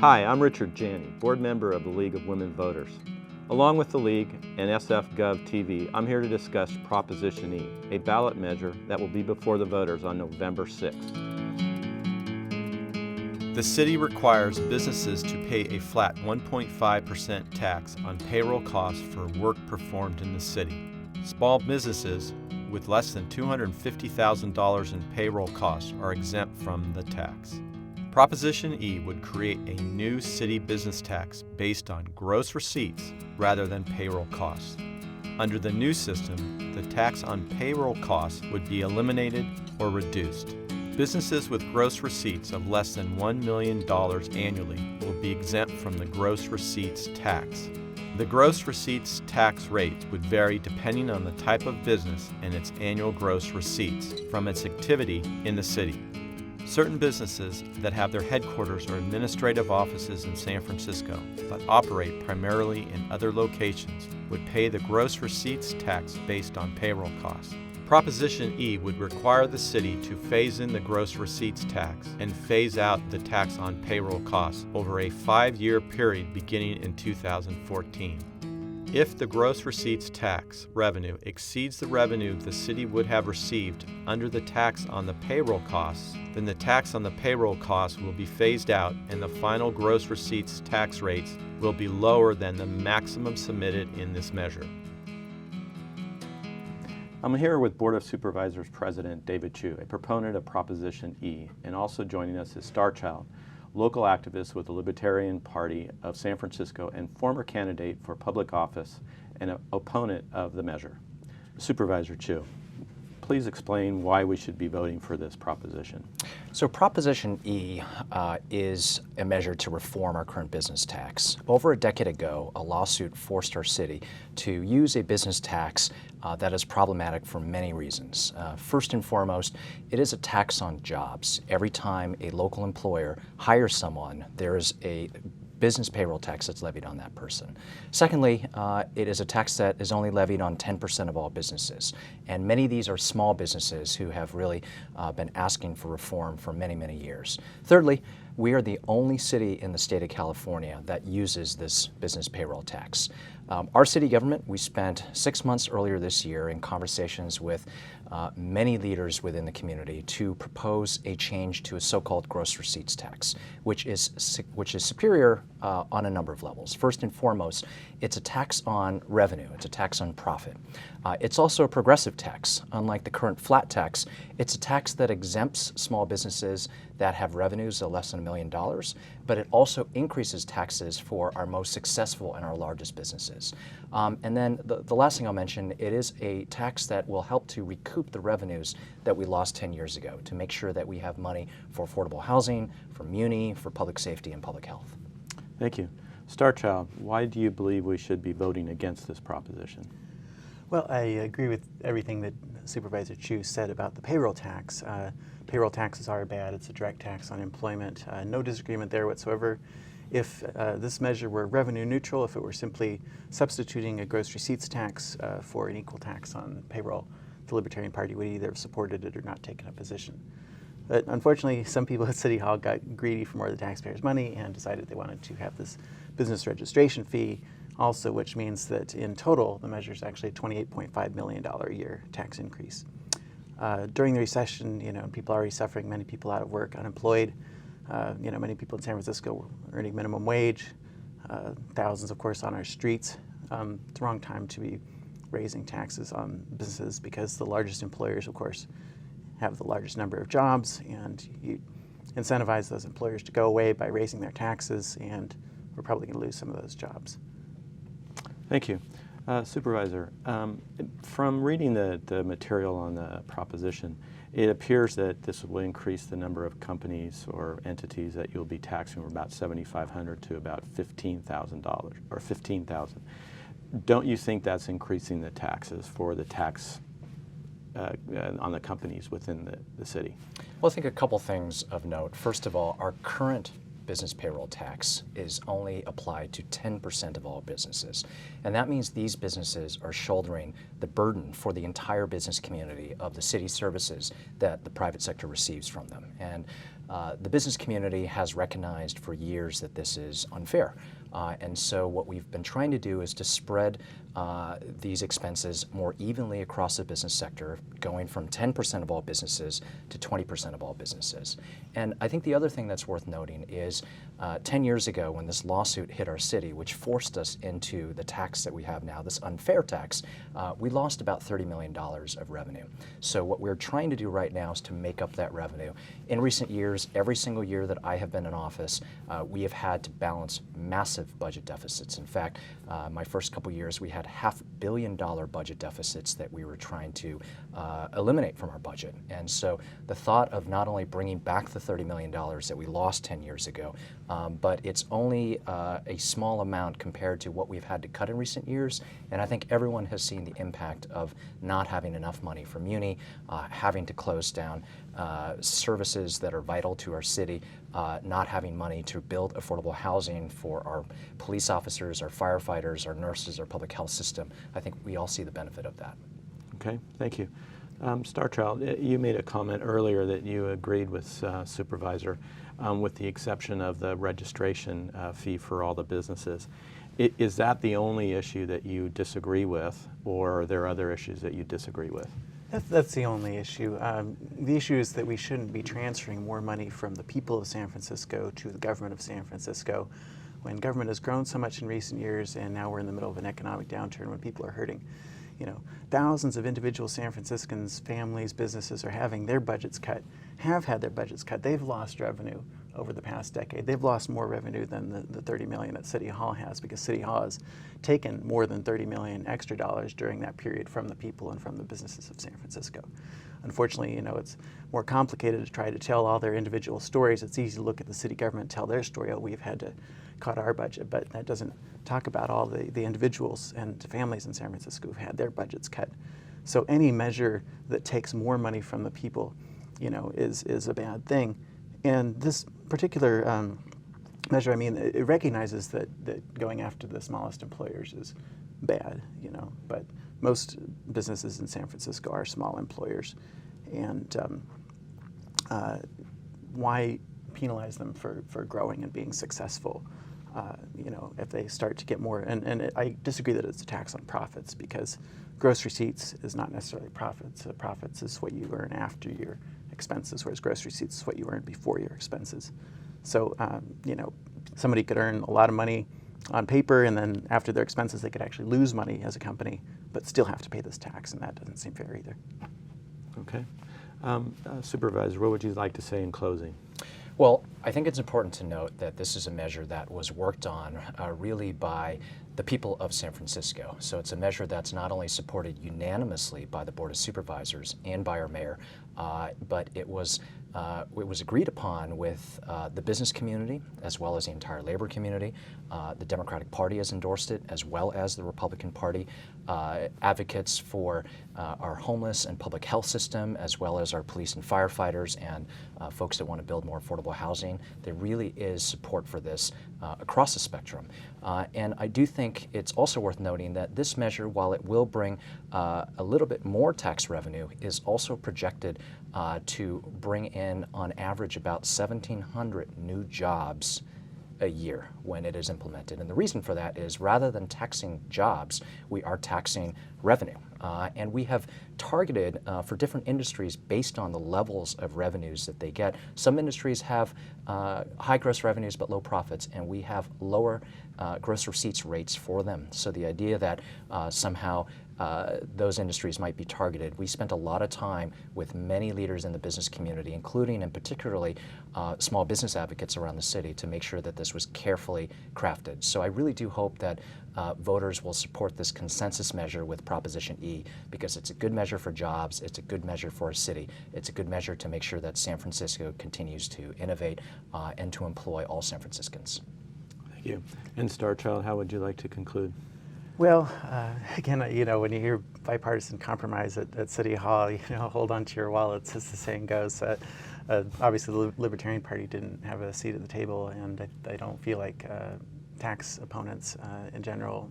Hi, I'm Richard Janney, board member of the League of Women Voters. Along with the League and SF.gov TV, I'm here to discuss Proposition E, a ballot measure that will be before the voters on November 6th. The city requires businesses to pay a flat 1.5% tax on payroll costs for work performed in the city. Small businesses with less than $250,000 in payroll costs are exempt from the tax. Proposition E would create a new city business tax based on gross receipts rather than payroll costs. Under the new system, the tax on payroll costs would be eliminated or reduced. Businesses with gross receipts of less than $1 million annually will be exempt from the gross receipts tax. The gross receipts tax rate would vary depending on the type of business and its annual gross receipts from its activity in the city. Certain businesses that have their headquarters or administrative offices in San Francisco but operate primarily in other locations would pay the gross receipts tax based on payroll costs. Proposition E would require the city to phase in the gross receipts tax and phase out the tax on payroll costs over a 5-year period beginning in 2014. If the gross receipts tax revenue exceeds the revenue the city would have received under the tax on the payroll costs, then the tax on the payroll costs will be phased out and the final gross receipts tax rates will be lower than the maximum submitted in this measure. I'm here with Board of Supervisors President David Chu, a proponent of Proposition E, and also joining us is Star Child, local activist with the Libertarian Party of San Francisco and former candidate for public office and an opponent of the measure. Supervisor Chu, please explain why we should be voting for this proposition. So Proposition E is a measure to reform our current business tax. Over a decade ago, a lawsuit forced our city to use a business tax that is problematic for many reasons. First and foremost, it is a tax on jobs. Every time a local employer hires someone, there is a business payroll tax that's levied on that person. Secondly, it is a tax that is only levied on 10% of all businesses. And many of these are small businesses who have really been asking for reform for many, many years. Thirdly, we are the only city in the state of California that uses this business payroll tax. Our city government, we spent 6 months earlier this year in conversations with many leaders within the community to propose a change to a so-called gross receipts tax, which is superior on a number of levels. First and foremost, it's a tax on revenue. It's a tax on profit. It's also a progressive tax. Unlike the current flat tax, it's a tax that exempts small businesses that have revenues of less than $1 million, but it also increases taxes for our most successful and our largest businesses. And then the last thing I'll mention, it is a tax that will help to recoup the revenues that we lost 10 years ago to make sure that we have money for affordable housing, for muni, for public safety and public health. Thank you. Star Child, why do you believe we should be voting against this proposition? Well, I agree with everything that Supervisor Chu said about the payroll tax. Payroll taxes are bad. It's a direct tax on employment. No disagreement there whatsoever. If this measure were revenue neutral, if it were simply substituting a gross receipts tax for an equal tax on payroll, the Libertarian Party would either have supported it or not taken a position. But unfortunately, some people at City Hall got greedy for more of the taxpayers' money and decided they wanted to have this business registration fee also, which means that in total, the measure is actually a $28.5 million a year tax increase. During the recession, people are already suffering, many people out of work, unemployed, many people in San Francisco earning minimum wage, thousands, of course, on our streets. It's the wrong time to be raising taxes on businesses because the largest employers, of course, have the largest number of jobs, and you incentivize those employers to go away by raising their taxes, and we're probably going to lose some of those jobs. Thank you. Supervisor, from reading the material on the proposition, it appears that this will increase the number of companies or entities that you'll be taxing from about 7,500 to about $15,000 or 15,000. Don't you think that's increasing the taxes for the tax on the companies within the city? Well, I think a couple things of note. First of all, our current business payroll tax is only applied to 10% of all businesses. And that means these businesses are shouldering the burden for the entire business community of the city services that the private sector receives from them. And the business community has recognized for years that this is unfair. And so what we've been trying to do is to spread these expenses more evenly across the business sector, going from 10% of all businesses to 20% of all businesses. And I think the other thing that's worth noting is 10 years ago when this lawsuit hit our city, which forced us into the tax that we have now, this unfair tax, we lost about $30 million of revenue. So what we're trying to do right now is to make up that revenue. In recent years, every single year that I have been in office, we have had to balance massive budget deficits. In fact, my first couple years, we had $500 million budget deficits that we were trying to eliminate from our budget. And so the thought of not only bringing back the $30 million that we lost 10 years ago, but it's only a small amount compared to what we've had to cut in recent years. And I think everyone has seen the impact of not having enough money for Muni, having to close down services that are vital to our city, not having money to build affordable housing for our police officers, our firefighters, our nurses, our public health system. I think we all see the benefit of that. Okay, thank you. Starchild, you made a comment earlier that you agreed with Supervisor with the exception of the registration fee for all the businesses. Is that the only issue that you disagree with, or are there other issues that you disagree with? That's the only issue. The issue is that we shouldn't be transferring more money from the people of San Francisco to the government of San Francisco when government has grown so much in recent years and now we're in the middle of an economic downturn when people are hurting. You know, thousands of individual San Franciscans, families, businesses are having their budgets cut, have had their budgets cut. They've lost revenue over the past decade. They've lost more revenue than the $30 million that City Hall has, because City Hall has taken more than $30 million extra dollars during that period from the people and from the businesses of San Francisco. Unfortunately, you know, it's more complicated to try to tell all their individual stories. It's easy to look at the city government, tell their story, oh, we've had to cut our budget, but that doesn't talk about all the individuals and families in San Francisco who've had their budgets cut. So any measure that takes more money from the people, you know, is a bad thing. And this particular measure, I mean, it recognizes that going after the smallest employers is bad, you know, but most businesses in San Francisco are small employers. And why penalize them for growing and being successful? You know, if they start to get more, and I disagree that it's a tax on profits, because gross receipts is not necessarily profits. Profits is what you earn after your expenses, whereas gross receipts is what you earn before your expenses. So, you know, somebody could earn a lot of money on paper, and then after their expenses, they could actually lose money as a company, but still have to pay this tax, and that doesn't seem fair either. Okay. Supervisor, what would you like to say in closing? Well, I think it's important to note that this is a measure that was worked on really by the people of San Francisco. So it's a measure that's not only supported unanimously by the Board of Supervisors and by our mayor, but it was agreed upon with the business community as well as the entire labor community. The Democratic Party has endorsed it, as well as the Republican Party. Advocates for our homeless and public health system, as well as our police and firefighters and folks that want to build more affordable housing. There really is support for this across the spectrum. And I do think it's also worth noting that this measure, while it will bring a little bit more tax revenue, is also projected to bring in, on average, about 1,700 new jobs a year when it is implemented. And the reason for that is, rather than taxing jobs, we are taxing revenue. And we have targeted for different industries based on the levels of revenues that they get. Some industries have high gross revenues but low profits, and we have lower gross receipts rates for them. So the idea that somehow those industries might be targeted. We spent a lot of time with many leaders in the business community, including and particularly small business advocates around the city, to make sure that this was carefully crafted. So I really do hope that voters will support this consensus measure with Proposition E, because it's a good measure for jobs, it's a good measure for a city, it's a good measure to make sure that San Francisco continues to innovate and to employ all San Franciscans. Thank you. And Starchild, how would you like to conclude? Well, again, when you hear bipartisan compromise at City Hall, hold on to your wallets, as the saying goes. Obviously, the Libertarian Party didn't have a seat at the table, and I don't feel like tax opponents in general,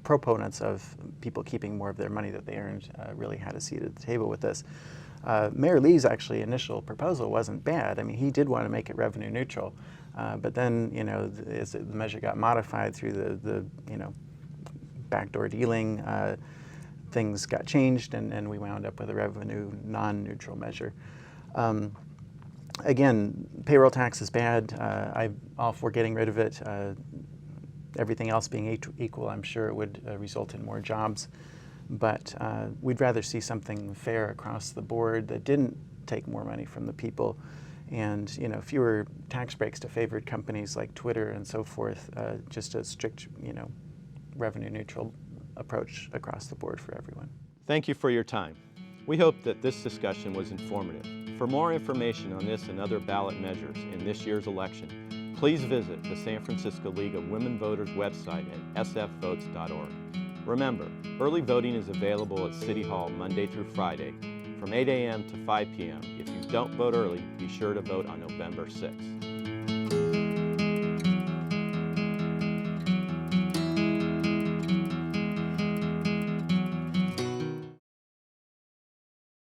proponents of people keeping more of their money that they earned, really had a seat at the table with this. Mayor Lee's actually initial proposal wasn't bad. I mean, he did want to make it revenue neutral, but then as the measure got modified through the backdoor dealing, things got changed, and we wound up with a revenue non-neutral measure. Again, payroll tax is bad. I'm all for getting rid of it. Everything else being equal, I'm sure it would result in more jobs. But we'd rather see something fair across the board that didn't take more money from the people, and fewer tax breaks to favored companies like Twitter and so forth. Just a strict, revenue neutral approach across the board for everyone. Thank you for your time. We hope that this discussion was informative. For more information on this and other ballot measures in this year's election, please visit the San Francisco League of Women Voters website at sfvotes.org. Remember, early voting is available at City Hall Monday through Friday from 8 a.m. to 5 p.m. If you don't vote early, be sure to vote on November 6th.